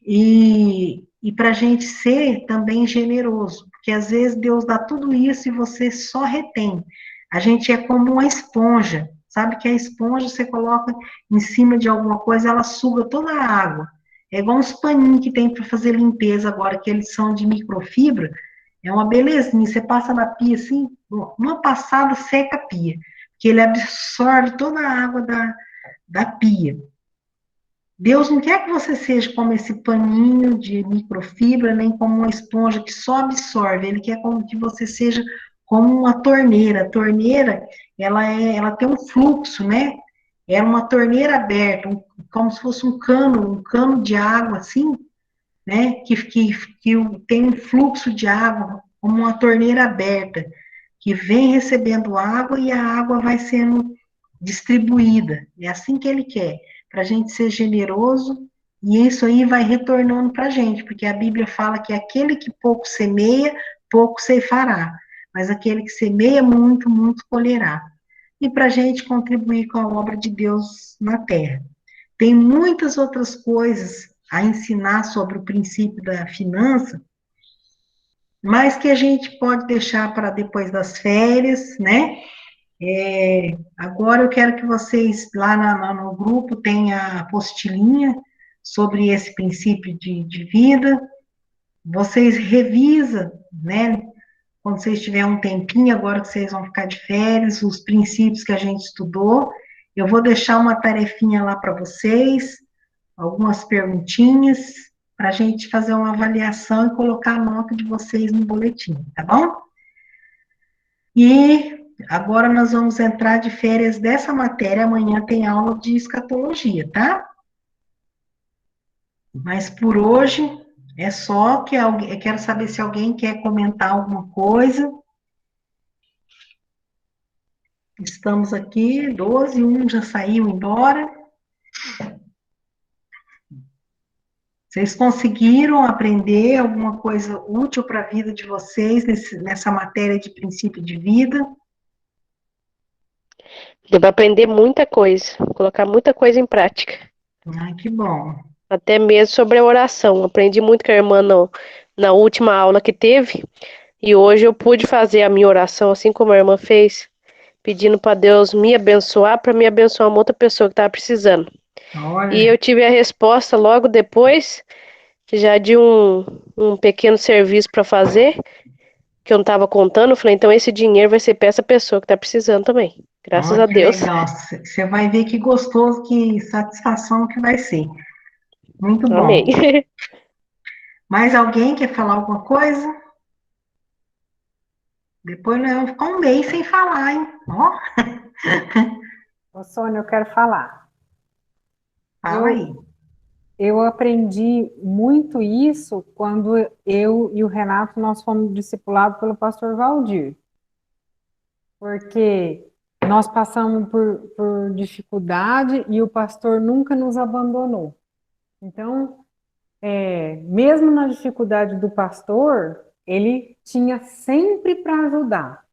E para a gente ser também generoso, porque às vezes Deus dá tudo isso e você só retém. A gente é como uma esponja, sabe que a esponja você coloca em cima de alguma coisa, ela suga toda a água. É igual uns paninhos que tem para fazer limpeza agora, que eles são de microfibra, é uma belezinha. Você passa na pia assim, uma passada seca a pia, que ele absorve toda a água da pia. Deus não quer que você seja como esse paninho de microfibra, nem como uma esponja que só absorve. Ele quer que você seja como uma torneira. A torneira, ela tem um fluxo, né? É uma torneira aberta, como se fosse um cano de água, assim, né? Que tem um fluxo de água, como uma torneira aberta, que vem recebendo água e a água vai sendo distribuída. É assim que ele quer, para a gente ser generoso, e isso aí vai retornando para a gente, porque a Bíblia fala que aquele que pouco semeia, pouco ceifará, mas aquele que semeia muito, muito colherá. E para a gente contribuir com a obra de Deus na terra. Tem muitas outras coisas a ensinar sobre o princípio da finança, mas que a gente pode deixar para depois das férias, né? Agora eu quero que vocês, lá no grupo, tenham a apostilinha sobre esse princípio de vida. Vocês revisam, né? Quando vocês tiverem um tempinho, agora que vocês vão ficar de férias, os princípios que a gente estudou. Eu vou deixar uma tarefinha lá para vocês, algumas perguntinhas, para a gente fazer uma avaliação e colocar a nota de vocês no boletim, tá bom? E agora nós vamos entrar de férias dessa matéria. Amanhã tem aula de escatologia, tá? Mas por hoje é só que alguém, eu quero saber se alguém quer comentar alguma coisa. Estamos aqui, 12, um já saiu embora. Vocês conseguiram aprender alguma coisa útil para a vida de vocês nessa matéria de princípio de vida? Deu pra aprender muita coisa, colocar muita coisa em prática. Ai, que bom. Até mesmo sobre a oração. Aprendi muito com a irmã na última aula que teve. E hoje eu pude fazer a minha oração, assim como a irmã fez, pedindo para Deus me abençoar, para me abençoar uma outra pessoa que estava precisando. E Olha, eu tive a resposta logo depois, já de um pequeno serviço para fazer, que eu não estava contando. Eu falei, então esse dinheiro vai ser para essa pessoa que está precisando também. Graças olha a que Deus. legal. Você vai ver que gostoso, que satisfação que vai ser. Muito Amém. bom. Mais alguém quer falar alguma coisa? Depois nós vamos ficar um mês sem falar, hein? Ó, Ô, Sônia, eu quero falar. fala aí. Eu, eu aprendi muito isso quando eu e o Renato nós fomos discipulados pelo pastor Valdir, porque nós passamos por dificuldade e o pastor nunca nos abandonou. Então, mesmo na dificuldade do pastor, ele tinha sempre para ajudar.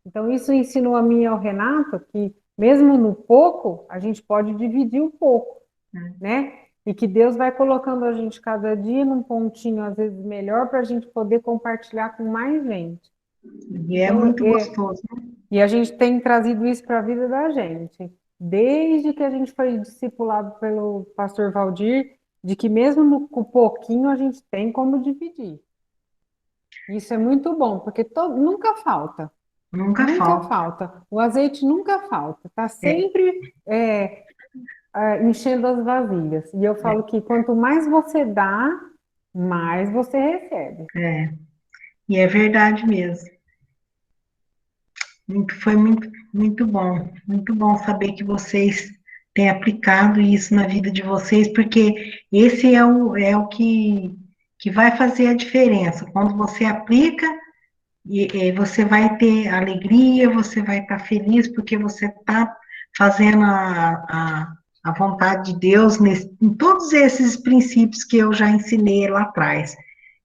Então, isso ensinou a mim e ao Renato que, mesmo no pouco, a gente pode dividir um pouco, né? E que Deus vai colocando a gente cada dia num pontinho, às vezes, melhor, para a gente poder compartilhar com mais gente. E é Então, muito gostoso, né? e a gente tem trazido isso para a vida da gente. Desde que a gente foi discipulado pelo pastor Valdir, de que mesmo com pouquinho a gente tem como dividir. Isso é muito bom, porque nunca falta. Nunca Nunca falta. falta. O azeite nunca falta. Está É, sempre enchendo as vasilhas. E eu falo que quanto mais você dá, mais você recebe. é. E é verdade mesmo. Foi muito bom saber que vocês têm aplicado isso na vida de vocês, porque esse é o que vai fazer a diferença. Quando você aplica, e você vai ter alegria, você vai estar feliz, porque você está fazendo a vontade de Deus em todos esses princípios que eu já ensinei lá atrás.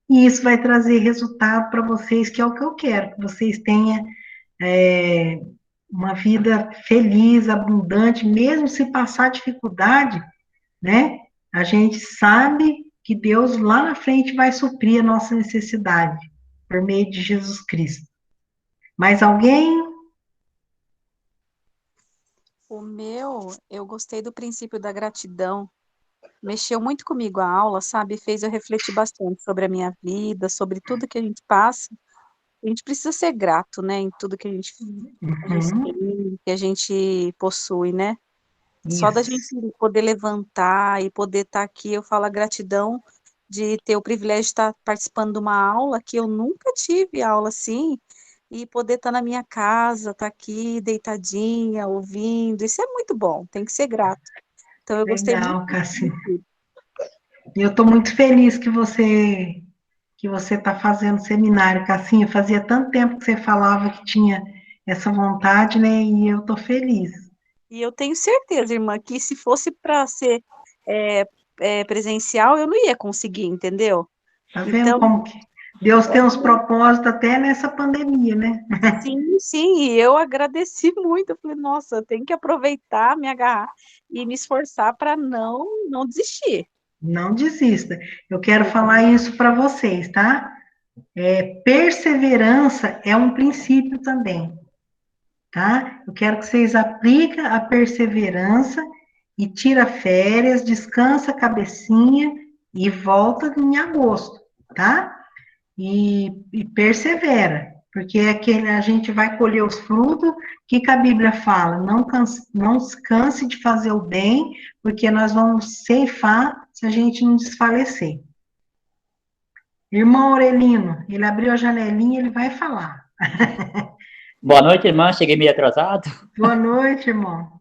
E isso vai trazer resultado para vocês, que é o que eu quero, que vocês tenham é, uma vida feliz, abundante, mesmo se passar dificuldade, né? A gente sabe que Deus lá na frente vai suprir a nossa necessidade, por meio de Jesus Cristo. Mais alguém? O meu, eu gostei do princípio da gratidão. Mexeu muito comigo a aula, sabe? Fez eu refletir bastante sobre a minha vida, sobre tudo que a gente passa. A gente precisa ser grato, né, em tudo que a gente Uhum, tem, que a gente possui, né? Só da gente isso, poder levantar e poder estar aqui, eu falo a gratidão de ter o privilégio de estar participando de uma aula que eu nunca tive aula assim, e poder estar na minha casa, estar aqui deitadinha, ouvindo. Isso é muito bom, tem que ser grato. Então eu gostei muito legal, Cassi. disso. E eu estou muito feliz que você está fazendo seminário, Cassinha. Fazia tanto tempo que você falava que tinha essa vontade, né? E eu estou feliz. E eu tenho certeza, irmã, que se fosse para ser é, presencial, eu não ia conseguir, entendeu? Tá vendo Então, como que Deus é tem uns propósitos até nessa pandemia, né? sim, sim, e eu agradeci muito. Eu falei, nossa, eu tenho que aproveitar, me agarrar e me esforçar para não desistir. Não desista. Eu quero falar isso para vocês, tá? Perseverança é um princípio também, tá? Eu quero que vocês apliquem a perseverança e tira férias, descansa a cabecinha e volta em agosto, tá? E persevera, porque a gente vai colher os frutos que a Bíblia fala, não se canse de fazer o bem, porque nós vamos ceifar se a gente não desfalecer. Irmão Aurelino, ele abriu a janelinha, ele vai falar. Boa noite, irmã. Cheguei meio atrasado, Boa noite, irmão.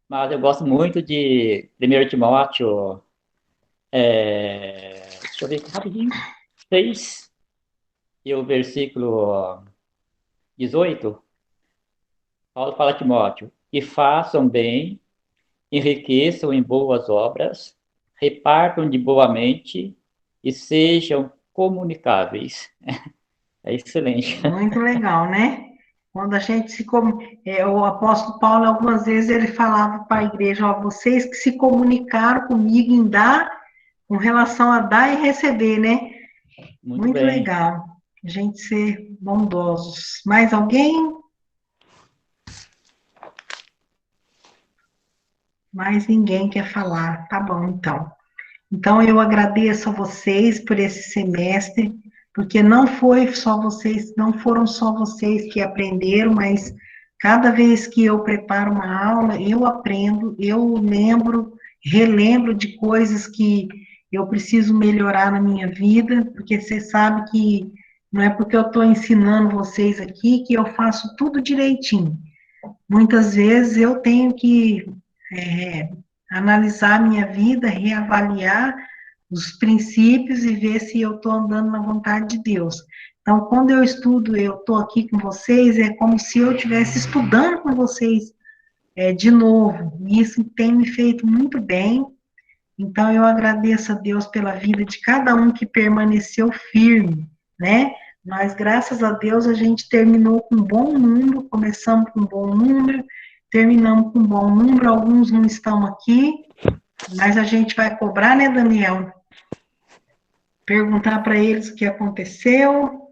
mas eu gosto muito de 1 Timóteo, deixa eu ver aqui rapidinho, 6, e o versículo 18. Paulo fala a Timóteo, que façam bem, enriqueçam em boas obras, repartam de boamente e sejam comunicáveis. É excelente. Muito legal, né? Quando a gente o apóstolo Paulo, algumas vezes, ele falava para a igreja, ó, vocês que se comunicaram comigo em dar, com relação a dar e receber, né? Muito Muito bem. legal. A gente ser bondosos. Mais alguém? Mais ninguém quer falar. Tá bom, então. Então, eu agradeço a vocês por esse semestre, porque não foram só vocês que aprenderam, mas cada vez que eu preparo uma aula, eu aprendo, eu lembro, relembro de coisas que eu preciso melhorar na minha vida, porque você sabe que não é porque eu estou ensinando vocês aqui que eu faço tudo direitinho. Muitas vezes eu tenho que é, analisar a minha vida, reavaliar os princípios e ver se eu estou andando na vontade de Deus. Então, quando eu estudo, eu estou aqui com vocês, é como se eu estivesse estudando com vocês de novo. E isso tem me feito muito bem. Então, eu agradeço a Deus pela vida de cada um que permaneceu firme, né? Mas, graças a Deus, a gente terminou com um bom número, começamos com um bom número, terminamos com um bom número, alguns não estão aqui, mas a gente vai cobrar, né, Daniel? Perguntar para eles o que aconteceu,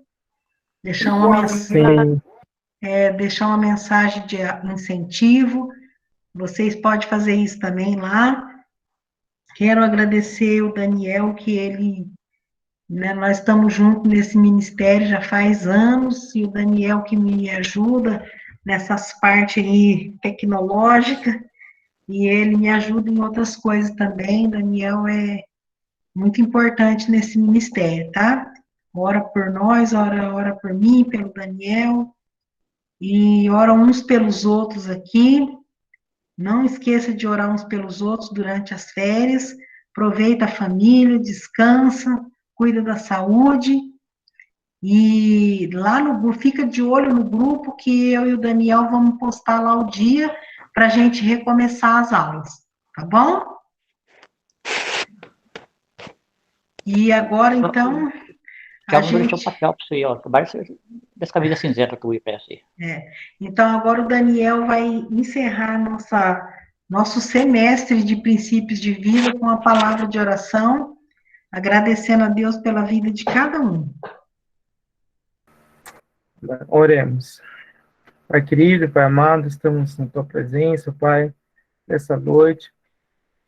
deixar uma, Sim. deixar uma mensagem de incentivo. Vocês podem fazer isso também lá. Quero agradecer o Daniel, que ele né? Nós estamos juntos nesse ministério já faz anos, e o Daniel que me ajuda nessas partes aí tecnológicas, e ele me ajuda em outras coisas também. Daniel é muito importante nesse ministério, tá? Ora por nós, ora por mim, pelo Daniel, e ora uns pelos outros aqui. Não esqueça de orar uns pelos outros durante as férias. Aproveita a família, descansa, cuida da saúde. E lá fica de olho no grupo que eu e o Daniel vamos postar lá o dia para a gente recomeçar as aulas, tá bom? E agora, então, Já a vou deixar um gente... papel para você, ó. Dessa camisa cinzenta que eu ia para você. Então, agora o Daniel vai encerrar nosso semestre de princípios de vida com a palavra de oração, agradecendo a Deus pela vida de cada um. Oremos. Pai querido, Pai amado, estamos na Tua presença, Pai, nessa noite,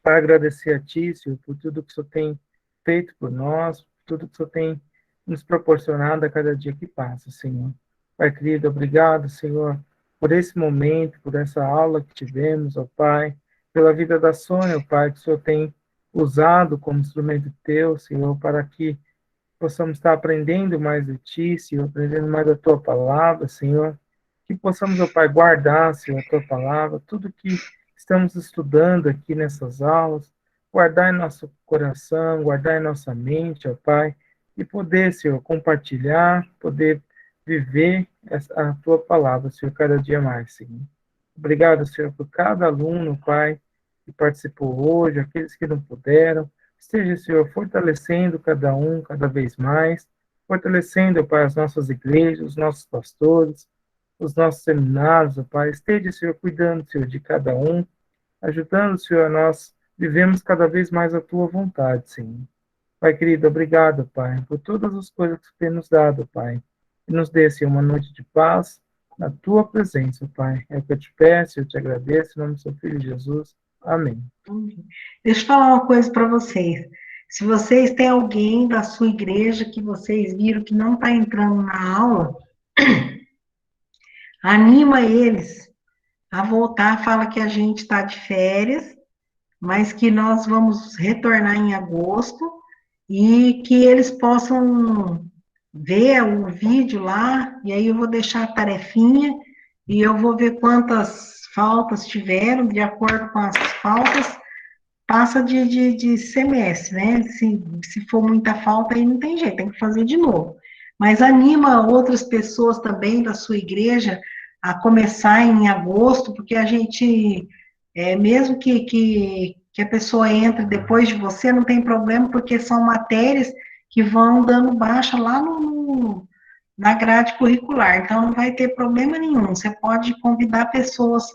para agradecer a Ti, Senhor, por tudo que o Senhor tem feito por nós, por tudo que o Senhor tem nos proporcionado a cada dia que passa, Senhor. Pai querido, obrigado, Senhor, por esse momento, por essa aula que tivemos, ó Pai, pela vida da Sônia, ó Pai, que o Senhor tem usado como instrumento Teu, Senhor, para que possamos estar aprendendo mais de Ti, Senhor, aprendendo mais da Tua palavra, Senhor, que possamos, ó Pai, guardar, Senhor, a Tua palavra, tudo que estamos estudando aqui nessas aulas, guardar em nosso coração, guardar em nossa mente, ó Pai, e poder, Senhor, compartilhar, poder viver a Tua palavra, Senhor, cada dia mais, Senhor. Obrigado, Senhor, por cada aluno, Pai, que participou hoje, aqueles que não puderam. Esteja, Senhor, fortalecendo cada um, cada vez mais, fortalecendo, Pai, as nossas igrejas, os nossos pastores, os nossos seminários, ó Pai. Esteja, Senhor, cuidando, Senhor, de cada um, ajudando, Senhor, a nós vivemos cada vez mais a Tua vontade, Senhor. Pai querido, obrigado, Pai, por todas as coisas que Você tem nos dado, Pai. E nos dê, Senhor, uma noite de paz na Tua presença, Pai. É o que eu te peço, eu te agradeço, em nome do Seu Filho Jesus. Amém. Deixa eu falar uma coisa para vocês. Se vocês têm alguém da sua igreja que vocês viram que não está entrando na aula, anima eles a voltar, fala que a gente está de férias, mas que nós vamos retornar em agosto e que eles possam ver o vídeo lá, e aí eu vou deixar a tarefinha e eu vou ver quantas faltas tiveram, de acordo com as faltas, passa de semestre, né? Se for muita falta, aí não tem jeito, tem que fazer de novo. Mas anima outras pessoas também da sua igreja a começar em agosto, porque a gente, mesmo que a pessoa entre depois de você, não tem problema, porque são matérias que vão dando baixa lá na grade curricular, então não vai ter problema nenhum. Você pode convidar pessoas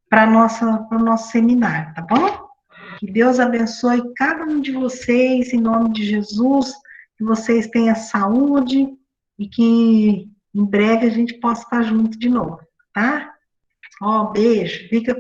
para o nosso seminário, tá bom? Que Deus abençoe cada um de vocês, em nome de Jesus, que vocês tenham saúde e que em breve a gente possa estar junto de novo, tá? Ó, beijo, fica